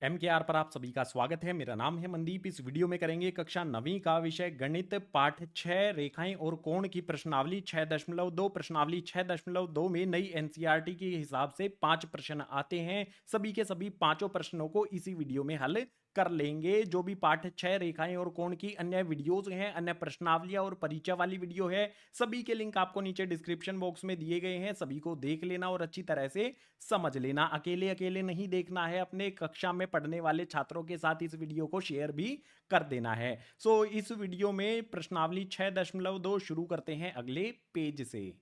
MKR पर आप सभी का स्वागत है। मेरा नाम है मनदीप। इस वीडियो में करेंगे कक्षा 9वीं का विषय गणित पाठ 6 रेखाएं और कोण की प्रश्नावली 6.2। प्रश्नावली 6.2 में नई एनसीईआरटी के हिसाब से 5 प्रश्न आते हैं। सभी के सभी पांचों प्रश्नों को इसी वीडियो में हल कर लेंगे। जो भी पाठ 6 रेखाएं और कोण की अन्य वीडियोज हैं, अन्य प्रश्नावलियां और परिचय वाली वीडियो है, सभी के लिंक आपको नीचे डिस्क्रिप्शन बॉक्स में दिए गए हैं। सभी को देख लेना और अच्छी तरह से समझ लेना। अकेले अकेले नहीं देखना है, अपने कक्षा में पढ़ने वाले छात्रों के साथ इस वीडियो को शेयर भी कर देना है। इस वीडियो में प्रश्नावली 6.2 शुरू करते हैं अगले पेज से।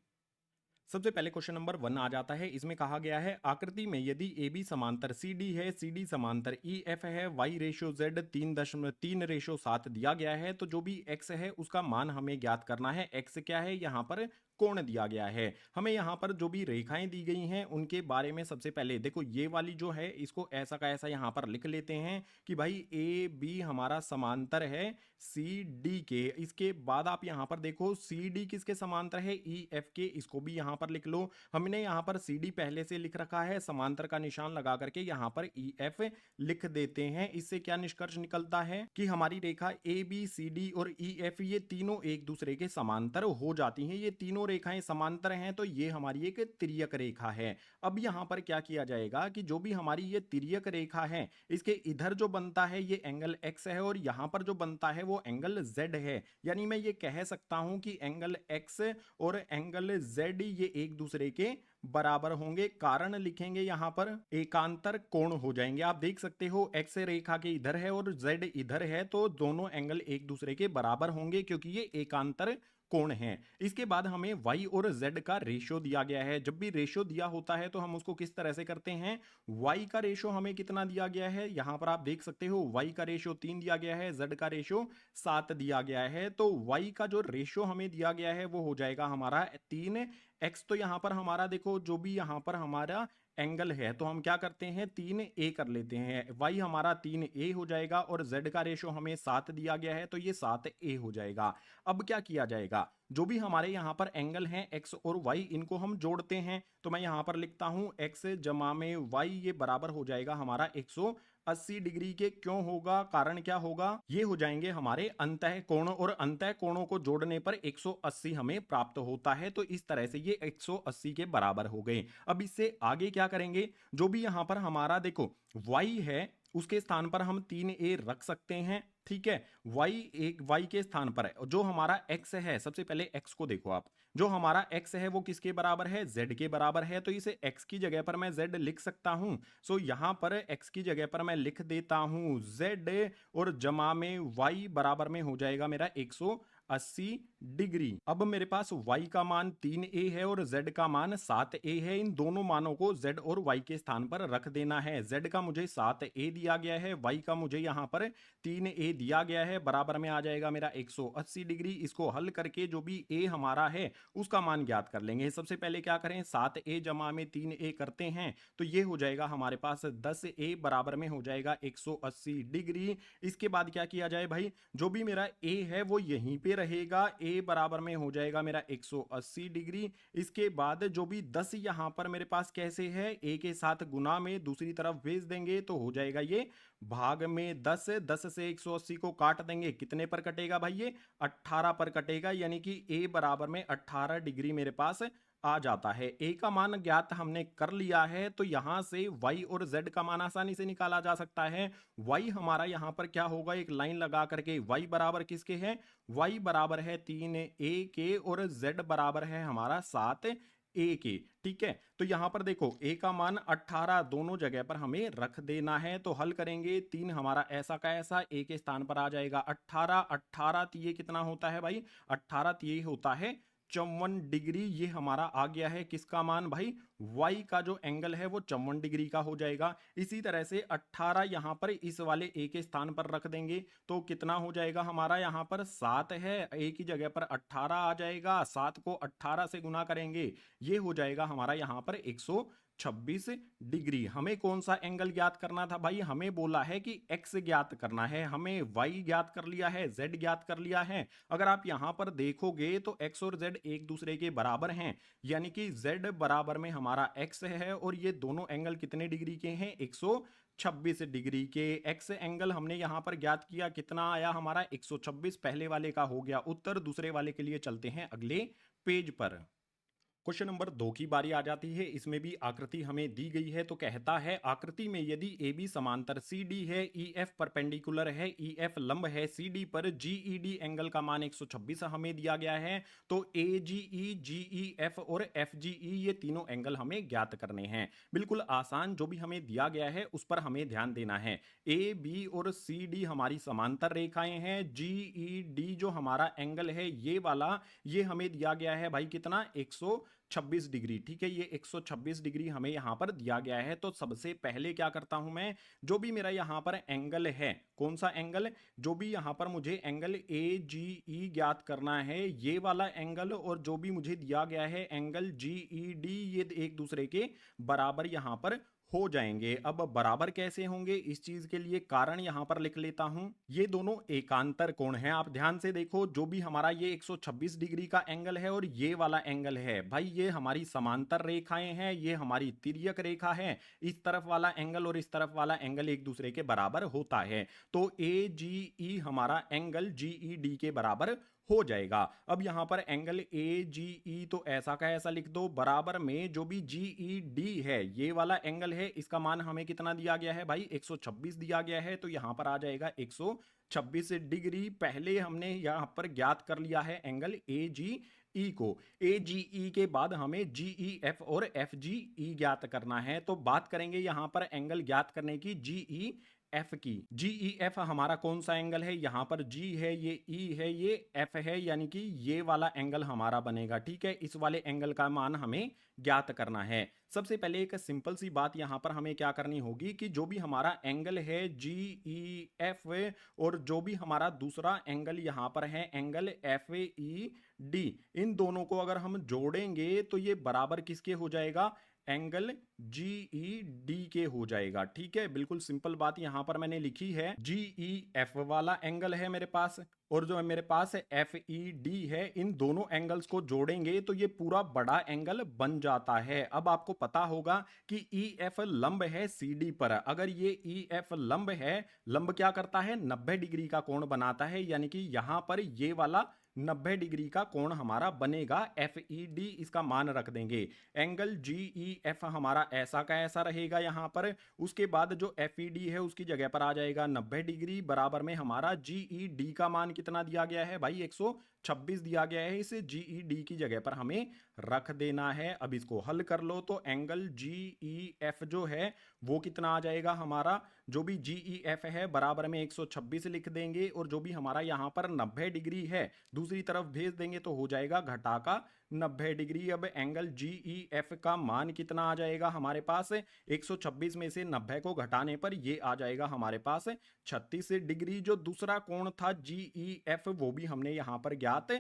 सबसे पहले क्वेश्चन नंबर 1 आ जाता है। इसमें कहा गया है आकृति में यदि ए बी समांतर सी डी है, सी डी समांतर ई एफ है, वाई रेशो जेड 3.3:7 दिया गया है, तो जो भी एक्स है उसका मान हमें ज्ञात करना है। एक्स क्या है, यहाँ पर कोण दिया गया है। हमें यहाँ पर जो भी रेखाएं दी गई हैं उनके बारे में सबसे पहले देखो, ये वाली जो है इसको ऐसा का ऐसा यहाँ पर लिख लेते हैं कि भाई ए बी हमारा समांतर है सी डी के। इसके बाद आप यहाँ पर देखो सी डी किसके समांतर है, ई एफ के, इसको भी यहाँ पर लिख लो। हमने यहाँ पर सी डी पहले से लिख रखा है, समांतर का निशान लगा करके यहाँ पर ई एफ लिख देते हैं। इससे क्या निष्कर्ष निकलता है कि हमारी रेखा ए बी सी डी और ई एफ ये तीनों एक दूसरे के समांतर हो जाती हैं। ये तीनों रेखाएं समांतर हैं तो ये हमारी एक तिर्यक रेखा है। अब यहाँ पर क्या किया जाएगा कि जो भी हमारी ये तिर्यक रेखा है इसके इधर जो बनता है ये एंगल एक्स है और यहाँ पर जो बनता है वो एंगल जेड है। यानी मैं ये कह सकता हूं कि एंगल एक्स और एंगल जेड ये एक दूसरे के बराबर होंगे। कारण लिखेंगे यहाँ पर एकांतर कोण हो जाएंगे। आप देख सकते हो एक्स रेखा के इधर है और जेड इधर है, तो दोनों एंगल एक दूसरे के बराबर होंगे क्योंकि ये एकांतर कोण है। इसके बाद हमें y और z का रेशो दिया गया है। जब भी रेशो दिया होता है तो हम उसको किस तरह से करते हैं, y का रेशो हमें कितना दिया गया है, यहां पर आप देख सकते हो y का रेशो 3 दिया गया है, z का रेशो 7 दिया गया है। तो y का जो रेशो हमें दिया गया है वो हो जाएगा हमारा 3x। तो यहां पर हमारा देखो जो भी यहां पर हमारा एंगल है तो हम क्या करते हैं 3a कर लेते हैं। y हमारा 3a हो जाएगा और z का रेशो हमें 7 दिया गया है तो ये 7a हो जाएगा। अब क्या किया जाएगा, जो भी हमारे यहाँ पर एंगल हैं x और y इनको हम जोड़ते हैं। तो मैं यहाँ पर लिखता हूँ x जमा में y ये बराबर हो जाएगा हमारा 180 डिग्री के। क्यों होगा, कारण क्या होगा, ये हो जाएंगे हमारे अंतः कोण और अंतः कोणों को जोड़ने पर 180 हमें प्राप्त होता है। तो इस तरह से ये 180 के बराबर हो गए। अब इससे आगे क्या करेंगे, जो भी यहां पर हमारा देखो y है उसके स्थान पर हम 3a रख सकते हैं। ठीक है, y के स्थान पर है जो हमारा x है। सबसे पहले x को देखो आप, जो हमारा x है वो किसके बराबर है, z के बराबर है। तो इसे x की जगह पर मैं z लिख सकता हूं। यहां पर x की जगह पर मैं लिख देता हूं z और जमा में y बराबर में हो जाएगा मेरा 180 डिग्री। अब मेरे पास y का मान 3a है और z का मान 7a है। इन दोनों मानों को z और y के स्थान पर रख देना है। z का मुझे 7a दिया गया है, y का मुझे यहाँ पर 3a दिया गया है, बराबर में आ जाएगा मेरा 180 डिग्री। इसको हल करके जो भी a हमारा है उसका मान ज्ञात कर लेंगे। सबसे पहले क्या करें, 7a जमा में 3a करते हैं तो ये हो जाएगा हमारे पास 10a बराबर में हो जाएगा 180 डिग्री। इसके बाद क्या किया जाए भाई, जो भी मेरा a है वो यहीं पे रहेगा, a बराबर में हो जाएगा मेरा 180 डिग्री। इसके बाद जो भी 10 यहां पर मेरे पास कैसे है, a के साथ गुना में दूसरी तरफ भेज देंगे तो हो जाएगा ये भाग में 10। 10 से 180 को काट देंगे, कितने पर कटेगा भाई, ये 18 पर कटेगा। यानी कि a बराबर में 18 डिग्री मेरे पास आ जाता है। a का मान ज्ञात हमने कर लिया है तो यहां से y और z का मान आसानी से निकाला जा सकता है। y हमारा यहां पर क्या होगा, एक लाइन लगा करके y बराबर किसके है, y बराबर है 3a के और z बराबर है हमारा 7a के। ठीक है, तो यहां पर देखो a का मान 18 दोनों जगह पर हमें रख देना है। तो हल करेंगे 3 हमारा ऐसा का ऐसा a के स्थान पर आ जाएगा 18। 18 तो ये कितना होता है भाई, 18 तो ये होता है 54 डिग्री। ये हमारा आ गया है किसका मान भाई, y का जो एंगल है वो 54 डिग्री का हो जाएगा। इसी तरह से 18 यहां पर इस वाले a के स्थान पर रख देंगे तो कितना हो जाएगा हमारा, यहां पर 7 है, a की जगह पर 18 आ जाएगा। 7 को 18 से गुना करेंगे, ये हो जाएगा हमारा यहां पर 126 डिग्री। हमें कौन सा एंगल ज्ञात करना था भाई, हमें बोला है कि x ज्ञात करना है। हमें y ज्ञात कर लिया है, z ज्ञात कर लिया है। अगर आप यहां पर देखोगे तो x और z एक दूसरे के बराबर हैं, यानी कि z बराबर में हमारा x है और ये दोनों एंगल कितने डिग्री के हैं, 126 डिग्री के। एक्स एंगल हमने यहां पर ज्ञात किया, कितना आया हमारा 126। पहले वाले का हो गया उत्तर। दूसरे वाले के लिए चलते हैं अगले पेज पर। क्वेश्चन नंबर 2 की बारी आ जाती है। इसमें भी आकृति हमें दी गई है, तो कहता है आकृति में यदि ए बी समांतर सी डी है, ई एफ परपेंडिकुलर है, ई एफ लंब है सी डी पर, जी ई डी एंगल का मान 126 हमें दिया गया है, तो ए जी ई एफ और एफ जी ई ये तीनों एंगल हमें ज्ञात करने हैं। बिल्कुल आसान, जो भी हमें दिया गया है उस पर हमें ध्यान देना है। ए बी और सी डी हमारी समांतर रेखाएं हैं। जी ई डी जो हमारा एंगल है ये वाला, ये हमें दिया गया है भाई कितना 126 डिग्री। ठीक है, ये 126 डिग्री हमें यहां पर दिया गया है। तो सबसे पहले क्या करता हूं मैं, जो भी मेरा यहां पर एंगल है, कौन सा एंगल, जो भी यहां पर मुझे एंगल ए जी ई ज्ञात करना है, ये वाला एंगल और जो भी मुझे दिया गया है एंगल जी ई डी, ये एक दूसरे के बराबर यहां पर हो जाएंगे। अब बराबर कैसे होंगे, इस चीज के लिए कारण यहां पर लिख लेता हूं। ये दोनों एकांतर कोण हैं। आप ध्यान से देखो, जो भी हमारा ये 126 डिग्री का एंगल है और ये वाला एंगल है भाई, ये हमारी समांतर रेखाएं हैं, ये हमारी तिर्यक रेखा है। इस तरफ वाला एंगल और इस तरफ वाला एंगल एक दूसरे के बराबर होता है। तो ए जी ई हमारा एंगल जी ई डी के बराबर हो जाएगा। अब यहां पर एंगल ए जी ई तो ऐसा का ऐसा लिख दो, बराबर में जो भी जी ई डी है ये वाला एंगल है, इसका मान हमें कितना दिया गया है भाई 126 दिया गया है। तो यहां पर आ जाएगा 126 डिग्री। पहले हमने यहां पर ज्ञात कर लिया है एंगल ए जी ई को। ए जी ई के बाद हमें जी ई एफ और एफ जी ई ज्ञात करना है। तो बात करेंगे यहां पर एंगल ज्ञात करने की जी ई एफ की। जी ई एफ हमारा कौन सा एंगल है, यहां पर जी है, ये ई है, ये एफ है, यानी कि ये वाला एंगल हमारा बनेगा। ठीक है, इस वाले एंगल का मान हमें ज्ञात करना है। सबसे पहले एक सिंपल सी बात यहां पर हमें क्या करनी होगी कि जो भी हमारा एंगल है जी ई एफ और जो भी हमारा दूसरा एंगल यहां पर है एंगल एफ ई डी, इन दोनों को अगर हम जोड़ेंगे तो ये बराबर किसके हो जाएगा, एंगल जी ई डी के हो जाएगा। ठीक है, बिल्कुल सिंपल बात यहां पर मैंने लिखी है। जी ई एफ वाला एंगल है मेरे पास और जो है मेरे पास एफ ई डी है, इन दोनों एंगल्स को जोड़ेंगे तो ये पूरा बड़ा एंगल बन जाता है। अब आपको पता होगा कि ई एफ लंब है सी डी पर। अगर ये ई एफ लंब है, लंब क्या करता है 90 डिग्री का कोण बनाता है, यानी कि यहां पर ये वाला 90 डिग्री का कोण हमारा बनेगा। एफ ई डी इसका मान रख देंगे। एंगल जी ई एफ हमारा ऐसा का ऐसा रहेगा यहां पर। उसके बाद जो एफ ई डी है उसकी जगह पर आ जाएगा 90 डिग्री, बराबर में हमारा जी ई डी का मान कितना दिया गया है भाई 126 दिया गया है। इसे जी ई डी की जगह पर हमें रख देना है। अब इसको हल कर लो तो एंगल जी ई एफ जो है वो कितना आ जाएगा हमारा, जो भी जी ई एफ है बराबर में 126 लिख देंगे और जो भी हमारा यहां पर 90 डिग्री है दूसरी तरफ भेज देंगे तो हो जाएगा घटा का 90 डिग्री। अब एंगल जी ई एफ का मान कितना आ जाएगा हमारे पास, 126 में से 90 को घटाने पर ये आ जाएगा हमारे पास 36 डिग्री। जो दूसरा कोण था जी ई एफ वो भी हमने यहां पर ज्ञात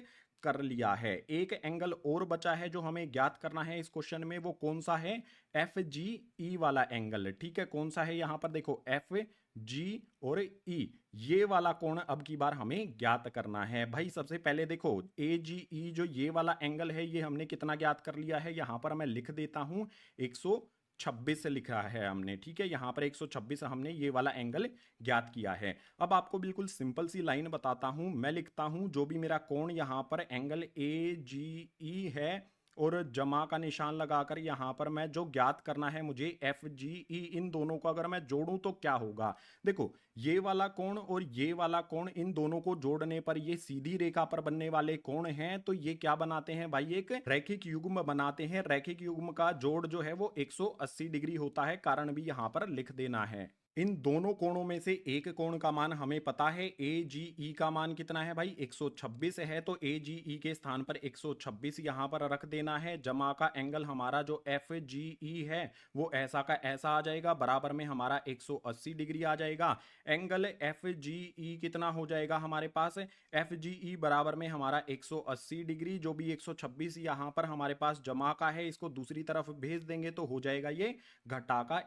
कर लिया है। एक एंगल और बचा है जो हमें ज्ञात करना है इस क्वेश्चन में, वो कौन सा है, एफ जी ई वाला एंगल। ठीक है, कौन सा है यहां पर देखो एफ जी और ई, ये वाला कोण अब की बार हमें ज्ञात करना है। भाई सबसे पहले देखो ए जी ई जो ये वाला एंगल है ये हमने कितना ज्ञात कर लिया है, यहां पर मैं लिख देता हूं 126 लिखा है हमने। ठीक है, यहां पर 126 हमने ये वाला एंगल ज्ञात किया है। अब आपको बिल्कुल सिंपल सी लाइन बताता हूं, मैं लिखता हूं जो भी मेरा कोण यहां पर एंगल ए जी ई है और जमा का निशान लगाकर यहां पर मैं जो ज्ञात करना है मुझे एफ जी ई, इन दोनों को अगर मैं जोड़ूं तो क्या होगा, देखो ये वाला कोण और ये वाला कोण, इन दोनों को जोड़ने पर ये सीधी रेखा पर बनने वाले कोण हैं। तो ये क्या बनाते हैं भाई, एक रैखिक युग्म बनाते हैं। रैखिक युग्म का जोड़ जो है वो 180 डिग्री होता है, कारण भी यहां पर लिख देना है। इन दोनों कोणों में से एक कोण का मान हमें पता है, ए जी ई का मान कितना है भाई 126 है, तो ए जी ई के स्थान पर 126 यहां पर रख देना है। जमा का एंगल हमारा जो एफ जी ई है वो ऐसा का ऐसा आ जाएगा, बराबर में हमारा 180 डिग्री आ जाएगा। एंगल एफ जी ई कितना हो जाएगा हमारे पास, एफ जी ई बराबर में हमारा 180 डिग्री, जो भी 126 यहां पर हमारे पास जमा का है इसको दूसरी तरफ भेज देंगे तो हो जाएगा ये घटा का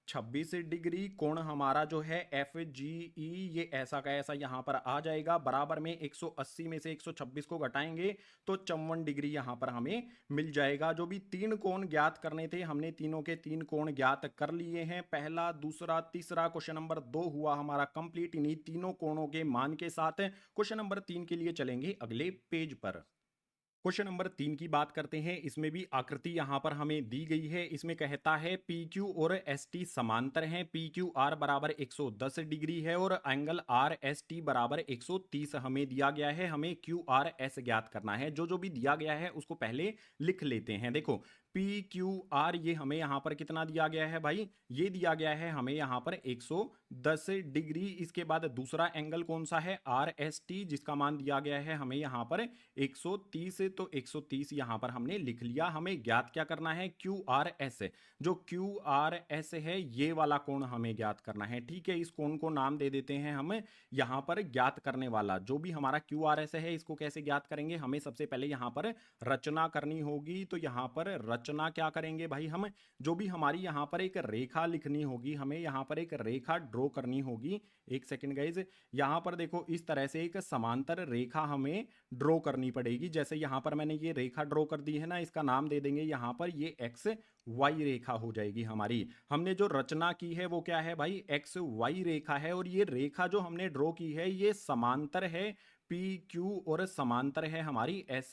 26 डिग्री। कोण हमारा जो है एफ जी ई ये ऐसा का ऐसा यहां पर आ जाएगा, बराबर में 180 में से 126 को घटाएंगे तो 54 डिग्री यहां पर हमें मिल जाएगा। जो भी तीन कोण ज्ञात करने थे हमने तीनों के तीन कोण ज्ञात कर लिए हैं, पहला दूसरा तीसरा। क्वेश्चन नंबर 2 हुआ हमारा कंप्लीट इन्हीं तीनों कोणों के मान के साथ। क्वेश्चन नंबर 3 के लिए चलेंगे अगले पेज पर। क्वेश्चन नंबर 3 की बात करते हैं। इसमें भी आकृति यहां पर हमें दी गई है। इसमें कहता है पी क्यू और एस टी समांतर हैं, पी क्यू आर बराबर 110 डिग्री है और एंगल आर एस टी बराबर 130 हमें दिया गया है। हमें क्यू आर एस ज्ञात करना है। जो जो भी दिया गया है उसको पहले लिख लेते हैं। देखो पी क्यू आर ये हमें यहां पर कितना दिया गया है भाई, ये दिया गया है हमें यहां पर 110 डिग्री। इसके बाद दूसरा एंगल कौन सा है, आर एस टी, जिसका मान दिया गया है हमें यहां पर 130। तो 130 यहां पर हमने लिख लिया। हमें ज्ञात क्या करना है, क्यू आर एस। जो क्यू आर एस है ये वाला कोण हमें ज्ञात करना है। ठीक है, इस कोण को नाम दे देते हैं हम यहां पर ज्ञात करने वाला। जो भी हमारा क्यू आर एस है इसको कैसे ज्ञात करेंगे, हमें सबसे पहले यहां पर रचना करनी होगी। तो यहां पर रचना क्या करेंगे भाई, हम जो भी हमारी यहां पर एक रेखा लिखनी होगी, हमें यहां पर एक रेखा ड्रॉ करनी होगी। एक सेकंड गाइज, यहां पर देखो इस तरह से एक समांतर रेखा हमें ड्रॉ करनी पड़ेगी। जैसे यहां पर मैंने ये रेखा ड्रॉ कर दी है ना, इसका नाम दे देंगे यहां पर ये एक्स वाई रेखा हो जाएगी हमारी। हमने जो रचना की है वो क्या है भाई, एक्स वाई रेखा है। और ये रेखा जो हमने ड्रॉ की है ये समांतर है पी क्यू और समांतर है हमारी एस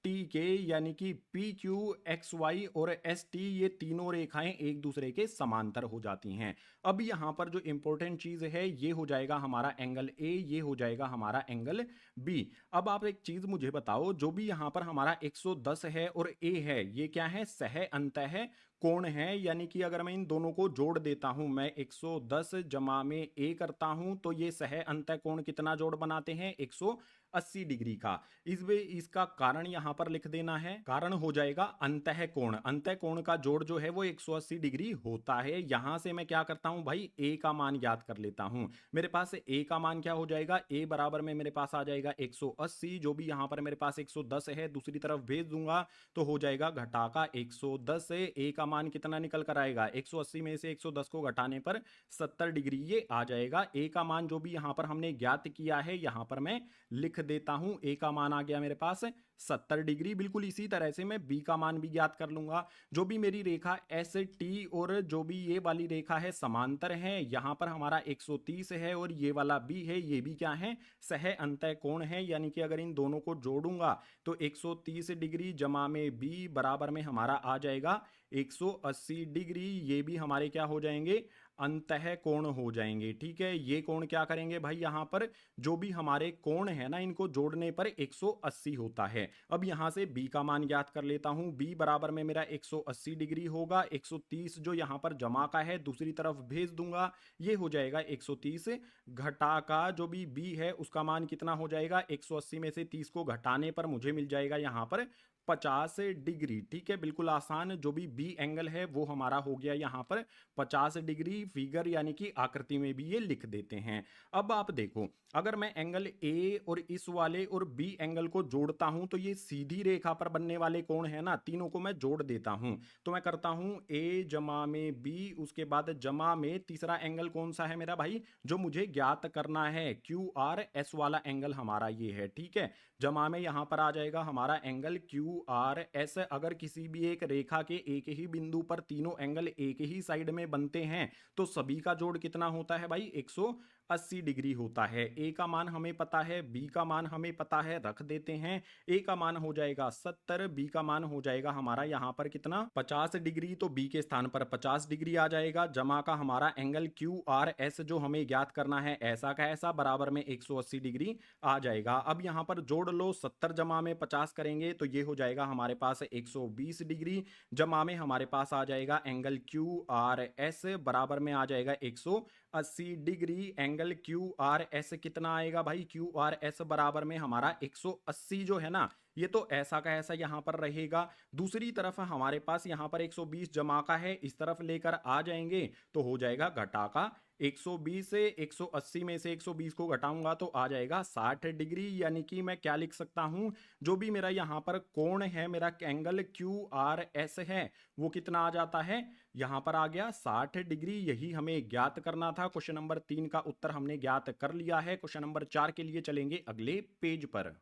टी के, यानी कि पी क्यू एक्स वाई और एस टी ये तीनों रेखाएं एक दूसरे के समांतर हो जाती हैं। अब यहां पर जो इंपॉर्टेंट चीज है ये हो जाएगा हमारा एंगल ए, ये हो जाएगा हमारा एंगल बी। अब आप एक चीज मुझे बताओ, जो भी यहां पर हमारा 110 है और ए है ये क्या है, सह अंतः कोण है। यानी कि अगर मैं इन दोनों को जोड़ देता हूं, मैं 110 जमा में ए करता हूं तो ये सह अंतः कोण कितना जोड़ बनाते हैं, 180 डिग्री का। इसका कारण यहां पर लिख देना है, कारण हो जाएगा अंतः कोण। अंतः कोण का जोड़ जो है वो 180 डिग्री होता है। यहां से मैं क्या करता हूं भाई, ए का मान याद कर लेता हूं। मेरे पास ए का मान क्या हो जाएगा, ए बराबर में मेरे पास आ जाएगा 180। जो भी यहां पर मेरे पास 110 है दूसरी तरफ भेज दूंगा तो हो जाएगा घटा का 110 से ए का मान कितना निकल कर आएगा, 180 में से 110 को घटाने पर 70 डिग्री ये आ जाएगा। ए का मान जो भी यहां पर हमने ज्ञात किया है यहां पर मैं लिख देता हूं। ए का मान आ गया मेरे पास 70 डिग्री। बिल्कुल इसी तरह से मैं बी का मान भी ज्ञात कर लूंगा। जो भी मेरी रेखा एस टी और जो भी ये वाली रेखा है समांतर है, यहां पर हमारा 130 है और ये वाला बी है, ये भी क्या है, सह अंतः कोण है। यानी कि अगर इन दोनों को जोड़ूंगा तो 130 डिग्री जमा में बी बराबर में हमारा आ जाएगा 180 डिग्री। ये भी हमारे क्या हो जाएंगे, अंतः कोण हो जाएंगे। ठीक है, ये कोण क्या करेंगे भाई, यहां पर जो भी हमारे कोण है ना इनको जोड़ने पर 180 होता है। अब यहां से b का मान याद कर लेता हूं, b बराबर में मेरा 180 डिग्री होगा। 130 जो यहां पर जमा का है दूसरी तरफ भेज दूंगा, ये हो जाएगा 130 घटा का जो भी b है उसका मान कितना हो जाएगा, 180 में से 30 को घटाने पर मुझे मिल जाएगा यहां पर 50 डिग्री। ठीक है, बिल्कुल आसान। जो भी बी एंगल है वो हमारा हो गया यहां पर 50 डिग्री। फिगर यानी कि आकृति में भी ये लिख देते हैं। अब आप देखो, अगर मैं एंगल ए और इस वाले और बी एंगल को जोड़ता हूं तो ये सीधी रेखा पर बनने वाले कोण है ना, तीनों को मैं जोड़ देता हूं। तो मैं करता हूं ए जमा में बी, उसके बाद जमा में तीसरा एंगल कौन सा है मेरा भाई, जो मुझे ज्ञात करना है, क्यू आर एस वाला एंगल हमारा ये है। ठीक है, जमा में यहां पर आ जाएगा हमारा एंगल क्यू आर एस। अगर किसी भी एक रेखा के एक ही बिंदु पर तीनों एंगल एक ही साइड में बनते हैं तो सभी का जोड़ कितना होता है भाई, 180 डिग्री होता है। ए का मान हमें पता है, बी का मान हमें पता है, रख देते हैं। ए का मान हो जाएगा 70, बी का मान हो जाएगा हमारा यहां पर कितना, 50 डिग्री। तो बी के स्थान पर 50 डिग्री आ जाएगा। जमा का हमारा एंगल क्यू आर एस जो हमें ज्ञात करना है ऐसा का ऐसा बराबर में 180 डिग्री आ जाएगा। अब यहां पर जोड़ लो, 70 जमा में 50 करेंगे तो ये हो जाएगा हमारे पास 120 डिग्री। जमा में हमारे पास आ जाएगा एंगल क्यू आर एस बराबर में आ जाएगा 180 degree. Angle Q R S कितना आएगा भाई, क्यू आर एस बराबर में हमारा 180 जो है ना ये तो ऐसा का ऐसा यहां पर रहेगा। दूसरी तरफ हमारे पास यहां पर 120 जमा का है, इस तरफ लेकर आ जाएंगे तो हो जाएगा घटा का 120 से 180 में से 120 को घटाऊंगा तो आ जाएगा 60 डिग्री। यानी कि मैं क्या लिख सकता हूं, जो भी मेरा यहां पर कोण है, मेरा एंगल क्यू आर एस है, वो कितना आ जाता है, यहां पर आ गया 60 डिग्री। यही हमें ज्ञात करना था। क्वेश्चन नंबर 3 का उत्तर हमने ज्ञात कर लिया है। क्वेश्चन नंबर 4 के लिए चलेंगे अगले पेज पर।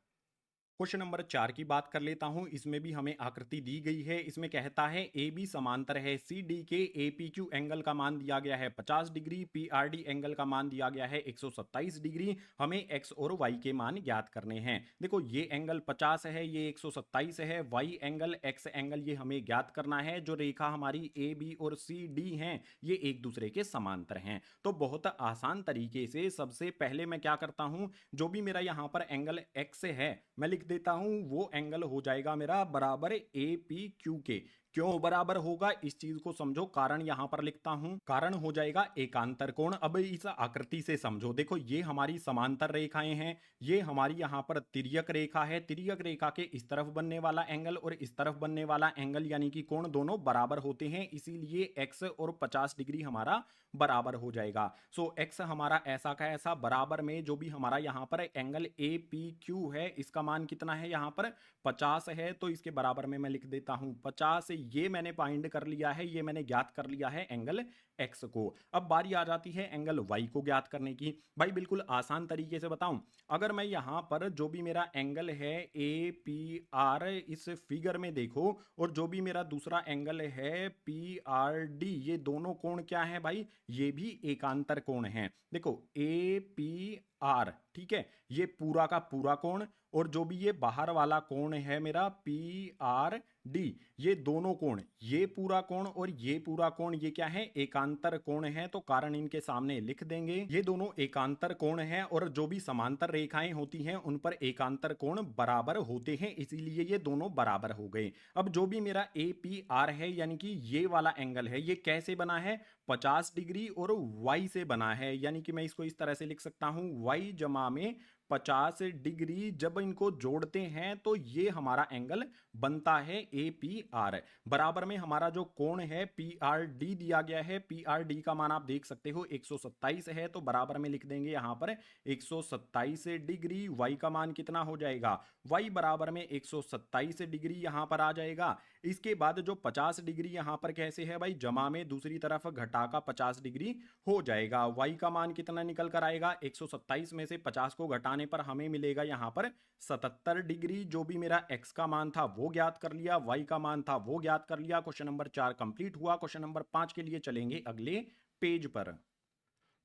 क्वेश्चन नंबर 4 की बात कर लेता हूं। इसमें भी हमें आकृति दी गई है। इसमें कहता है ए बी समांतर है सी डी के, ए पी क्यू एंगल का मान दिया गया है 50 degree, P R D angle का मान दिया गया है 127 डिग्री। हमें एक्स और वाई के मान ज्ञात करने हैं। देखो ये एंगल 50 है, ये 127 है, वाई एंगल एक्स एंगल ये हमें ज्ञात करना है। जो रेखा हमारी ए बी और सी डी है ये एक दूसरे के समांतर हैं। तो बहुत आसान तरीके से सबसे पहले मैं क्या करता हूं, जो भी मेरा यहां पर एंगल एक्स है मैं लिख देता हूं, वो एंगल हो जाएगा मेरा बराबर ए पी क्यू के। क्यों बराबर होगा इस चीज को समझो, कारण यहां पर लिखता हूं, कारण हो जाएगा एकांतर कोण। अब इस आकृति से समझो, देखो ये हमारी समांतर रेखाएं हैं, ये हमारी यहां पर तिर्यक रेखा है। तिर्यक रेखा के इस तरफ बनने वाला एंगल और इस तरफ बनने वाला एंगल यानी कि कोण दोनों बराबर होते हैं, इसीलिए एक्स और 50 डिग्री हमारा बराबर हो जाएगा। सो एक्स हमारा ऐसा का ऐसा बराबर में जो भी हमारा यहां पर एंगल ए पी क्यू है, इसका मान कितना है, यहां पर 50 है, तो इसके बराबर में मैं लिख देता हूं 50। ये मैंने फाइंड कर लिया है, ये मैंने ज्ञात कर लिया है एंगल एक्स को। अब बारी आ जाती है एंगल वाई को ज्ञात करने की। भाई बिल्कुल आसान तरीके से बताऊं, अगर मैं यहां पर जो भी मेरा एंगल है ए पी आर इस फिगर में देखो, और जो भी मेरा दूसरा एंगल है पी आर डी, ये दोनों कोण क्या है भाई, ये भी एकांतर कोण है। देखो ए पी आर, ठीक है, ये पूरा का पूरा कोण, और जो भी ये बाहर वाला कोण है मेरा पी आर डी, ये दोनों कोण, ये पूरा कोण और ये पूरा कोण, ये क्या है, एकांतर कोण है। तो कारण इनके सामने लिख देंगे, ये दोनों एकांतर कोण है, और जो भी समांतर रेखाएं होती हैं उन पर एकांतर कोण बराबर होते हैं, इसीलिए ये दोनों बराबर हो गए। अब जो भी मेरा ए पी आर है यानी कि ये वाला एंगल है, ये कैसे बना है, 50 डिग्री और वाई से बना है। यानी कि मैं इसको इस तरह से लिख सकता हूं, वाई जमा में 50 डिग्री, जब इनको जोड़ते हैं तो ये हमारा एंगल बनता है ए पी आर। बराबर में हमारा जो कोण है पी आर डी दिया गया है, पी आर डी का मान आप देख सकते हो 127 है, तो बराबर में लिख देंगे यहां पर 127 डिग्री। वाई का मान कितना हो जाएगा, वाई बराबर में 127 डिग्री यहां पर आ जाएगा। इसके बाद जो 50 डिग्री यहां पर कैसे है भाई, जमा में दूसरी तरफ घटा का 50 डिग्री हो जाएगा। वाई का मान कितना निकल कर आएगा, 127 में से 50 को घटाने पर हमें मिलेगा यहां पर 77 डिग्री। जो भी मेरा एक्स का मान था वो ज्ञात कर लिया, वाई का मान था वो ज्ञात कर लिया। क्वेश्चन नंबर 4 कंप्लीट हुआ। क्वेश्चन नंबर 5 के लिए चलेंगे अगले पेज पर।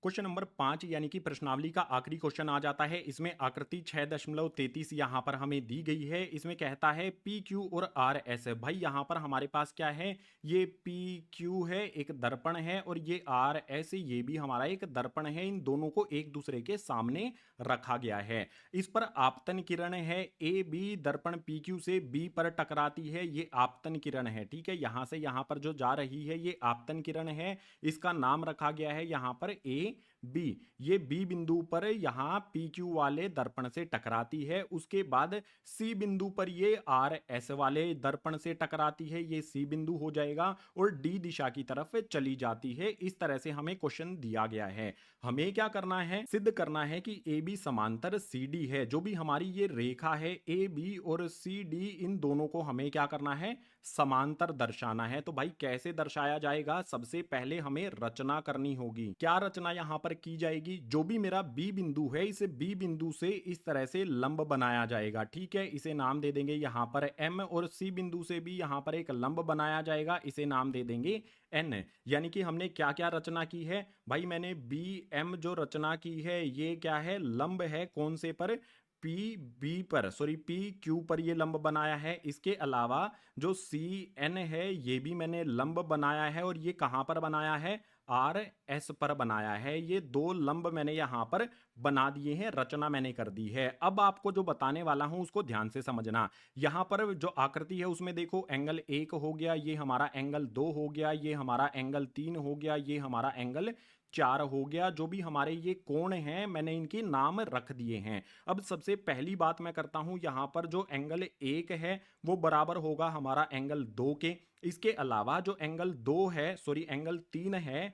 क्वेश्चन नंबर 5 यानी कि प्रश्नावली का आखिरी क्वेश्चन आ जाता है। इसमें आकृति 6.33 यहां पर हमें दी गई है। इसमें कहता है पी क्यू और आर एस। भाई यहां पर हमारे पास क्या है, ये पी क्यू है, एक दर्पण है, और ये आर एस, ये भी हमारा एक दर्पण है। इन दोनों को एक दूसरे के सामने रखा गया है। इस पर आपतन किरण है, ए बी दर्पण पी क्यू से बी पर टकराती है, ये आपतन किरण है। ठीक है, यहां से यहां पर जो जा रही है ये आपतन किरण है, इसका नाम रखा गया है यहां पर ए बी। ये बी बिंदु पर यहां पी क्यू वाले दर्पण से टकराती है। उसके बाद सी बिंदु पर ये आर एस वाले दर्पण से टकराती है, ये सी बिंदु हो जाएगा, और डी दिशा की तरफ चली जाती है। इस तरह से हमें क्वेश्चन दिया गया है। हमें क्या करना है, सिद्ध करना है कि ए बी समांतर सी डी है। जो भी हमारी ये रेखा है ए बी और सी डी, इन दोनों को हमें क्या करना है, समांतर दर्शाना है। तो भाई कैसे दर्शाया जाएगा, सबसे पहले हमें रचना करनी होगी। क्या रचना यहां पर की जाएगी, जो भी मेरा बी बिंदु है, इसे बी बिंदु से इस तरह से लंब बनाया जाएगा। ठीक है, इसे नाम दे देंगे यहां पर एम, और सी बिंदु से भी यहां पर एक लंब बनाया जाएगा, इसे नाम दे देंगे एन। यानी कि हमने क्या क्या रचना की है भाई, मैंने बी एम जो रचना की है ये क्या है, लंब है, कौन से पर, पी बी पर, सॉरी पी क्यू पर ये लंब बनाया है। इसके अलावा जो सी एन है ये भी मैंने लंब बनाया है, और ये कहां पर बनाया है, आर एस पर बनाया है। ये दो लंब मैंने यहां पर बना दिए हैं, रचना मैंने कर दी है। अब आपको जो बताने वाला हूं उसको ध्यान से समझना। यहां पर जो आकृति है उसमें देखो एंगल 1 हो गया, ये हमारा एंगल 2 हो गया, ये हमारा एंगल 3 हो गया, ये हमारा एंगल 4 हो गया। जो भी हमारे ये कोण हैं मैंने इनके नाम रख दिए हैं। अब सबसे पहली बात मैं करता हूं, यहां पर जो एंगल 1 है वो बराबर होगा हमारा एंगल 2 के। इसके अलावा जो एंगल 2 है, सॉरी एंगल 3 है,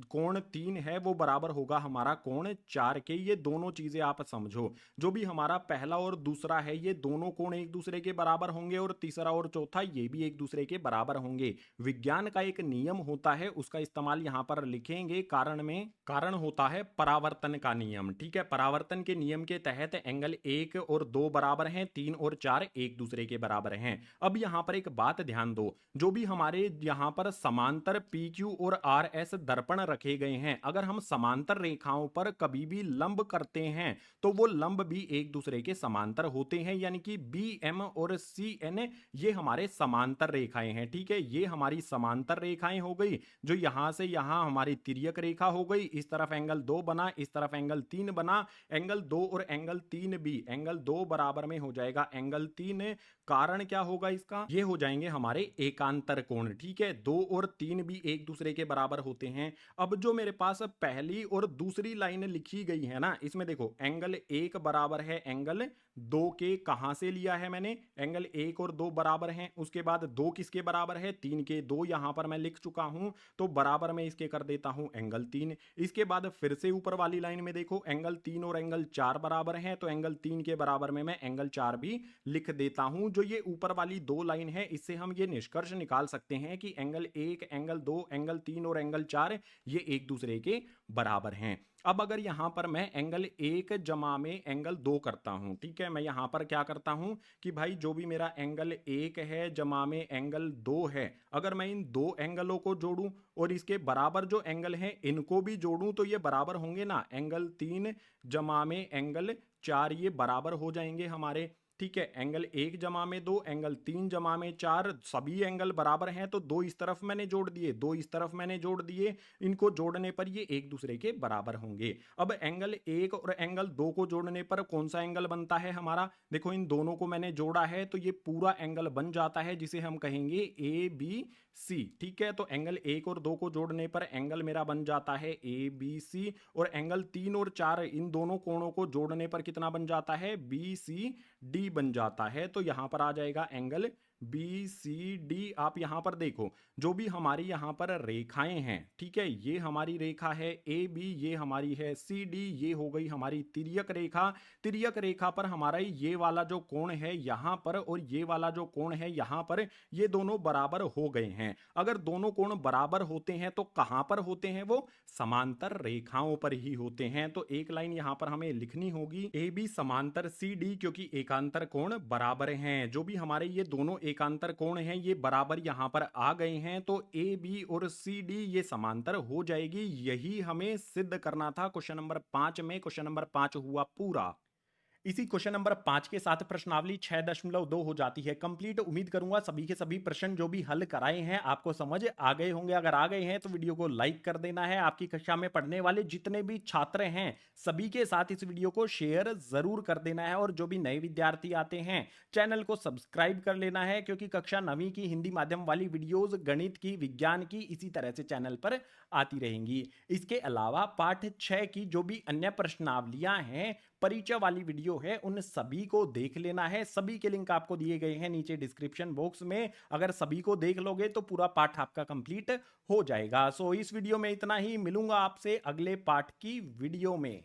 कोण 3 है वो बराबर होगा हमारा कोण 4 के। ये दोनों चीजें आप समझो, जो भी हमारा पहला और दूसरा है ये दोनों कोण एक दूसरे के बराबर होंगे, और तीसरा और चौथा ये भी एक दूसरे के बराबर होंगे। विज्ञान का एक नियम होता है, उसका इस्तेमाल यहां पर लिखेंगे कारण में। कारण होता है परावर्तन का नियम। ठीक है, परावर्तन के नियम के तहत एंगल 1 और 2 बराबर हैं, 3 और 4 एक दूसरे के बराबर हैं। अब यहां पर एक बात ध्यान दो, जो भी हमारे यहां पर समांतर PQ और RS दर्पण रखे गए हैं, अगर हम समांतर रेखाओं पर कभी भी लंब करते हैं तो वो लंब भी एक दूसरे के समांतर होते हैं, यानी कि BM और CN ये हमारे समांतर रेखाएं हैं। ठीक है, ये हमारी समांतर रेखाएं हो गई, जो यहां से यहां हमारी तिर्यक रेखा हो गई। इस तरफ एंगल 2 बना, इस तरफ एंगल 3 बना। एंगल 2 और एंगल 3 भी, एंगल 2 बराबर में हो जाएगा एंगल 3। कारण क्या होगा इसका, ये हो जाएंगे हमारे एकांतर कोण। ठीक है, 2 और 3 भी एक दूसरे के बराबर होते हैं। अब जो मेरे पास पहली और दूसरी लाइन लिखी गई है ना, इसमें देखो एंगल 1 बराबर है एंगल 2 के। कहां से लिया है मैंने, एंगल 1 और 2 बराबर हैं, उसके बाद 2 किसके बराबर है, 3 के। 2 यहां पर मैं लिख चुका हूं, तो बराबर में इसके कर देता हूं एंगल 3। इसके बाद फिर से ऊपर वाली लाइन में देखो एंगल 3 और एंगल 4 बराबर हैं, तो एंगल 3 के बराबर में मैं एंगल 4 भी लिख देता हूं। जो ये ऊपर वाली दो लाइन है, इससे हम ये निष्कर्ष निकाल सकते हैं कि एंगल 1, एंगल 2, एंगल 3 और एंगल 4 ये एक दूसरे के बराबर हैं। अब अगर यहां पर मैं एंगल 1 जमा में एंगल 2 करता हूं, ठीक है, मैं यहां पर क्या करता हूं कि भाई जो भी मेरा एंगल 1 है जमा में एंगल 2 है, अगर मैं इन दो एंगलों को जोड़ूं और इसके बराबर जो एंगल हैं इनको भी जोड़ूं, तो ये बराबर होंगे ना, एंगल 3 जमा में एंगल 4 ये बराबर हो जाएंगे हमारे। ठीक है, एंगल 1 जमा में 2, एंगल 3 जमा में 4, सभी एंगल बराबर हैं, तो 2 इस तरफ मैंने जोड़ दिए, 2 इस तरफ मैंने जोड़ दिए। इनको जोड़ने पर ये एक दूसरे के बराबर होंगे। अब एंगल 1 और एंगल 2 को जोड़ने पर कौन सा एंगल बनता है हमारा, देखो इन दोनों को मैंने जोड़ा है तो ये पूरा एंगल बन जाता है, जिसे हम कहेंगे ABC। ठीक है, तो एंगल 1 और 2 को जोड़ने पर एंगल मेरा बन जाता है ABC, और एंगल 3 और 4 इन दोनों कोणों को जोड़ने पर कितना बन जाता है, BCD बन जाता है। तो यहां पर आ जाएगा एंगल BCD। आप यहां पर देखो जो भी हमारी यहां पर रेखाएं हैं, ठीक है, ये हमारी रेखा है AB, ये हमारी है CD, ये हो गई हमारी तिर्यक रेखा। तिर्यक रेखा पर हमारा ये वाला जो कोण है यहां पर और ये वाला जो कोण है यहां पर, ये दोनों बराबर हो गए हैं। अगर दोनों कोण बराबर होते हैं तो कहां पर होते हैं, वो समांतर रेखाओं पर ही होते हैं। तो एक लाइन यहां पर हमें लिखनी होगी, AB समांतर CD, क्योंकि एकांतर कोण बराबर हैं। जो भी हमारे ये दोनों एकांतर कोण हैं ये बराबर यहां पर आ गए हैं, तो AB और CD ये समांतर हो जाएगी। यही हमें सिद्ध करना था क्वेश्चन नंबर 5 में। क्वेश्चन नंबर 5 हुआ पूरा। इसी क्वेश्चन नंबर 5 के साथ प्रश्नावली 6.2 हो जाती है कंप्लीट। उम्मीद करूंगा सभी के सभी प्रश्न जो भी हल कराए हैं आपको समझ आ गए होंगे। अगर आ गए हैं तो वीडियो को लाइक कर देना है। आपकी कक्षा में पढ़ने वाले जितने भी छात्र हैं सभी के साथ इस वीडियो को शेयर जरूर कर देना है, और जो भी नए विद्यार्थी आते हैं चैनल को सब्सक्राइब कर लेना है, क्योंकि कक्षा 9वीं की हिंदी माध्यम वाली वीडियोज गणित की, विज्ञान की इसी तरह से चैनल पर आती रहेंगी। इसके अलावा पाठ 6 की जो भी अन्य प्रश्नावलियां हैं, परिचय वाली वीडियो है, उन सभी को देख लेना है। सभी के लिंक आपको दिए गए हैं नीचे डिस्क्रिप्शन बॉक्स में। अगर सभी को देख लोगे तो पूरा पाठ आपका कंप्लीट हो जाएगा। सो इस वीडियो में इतना ही, मिलूंगा आपसे अगले पाठ की वीडियो में।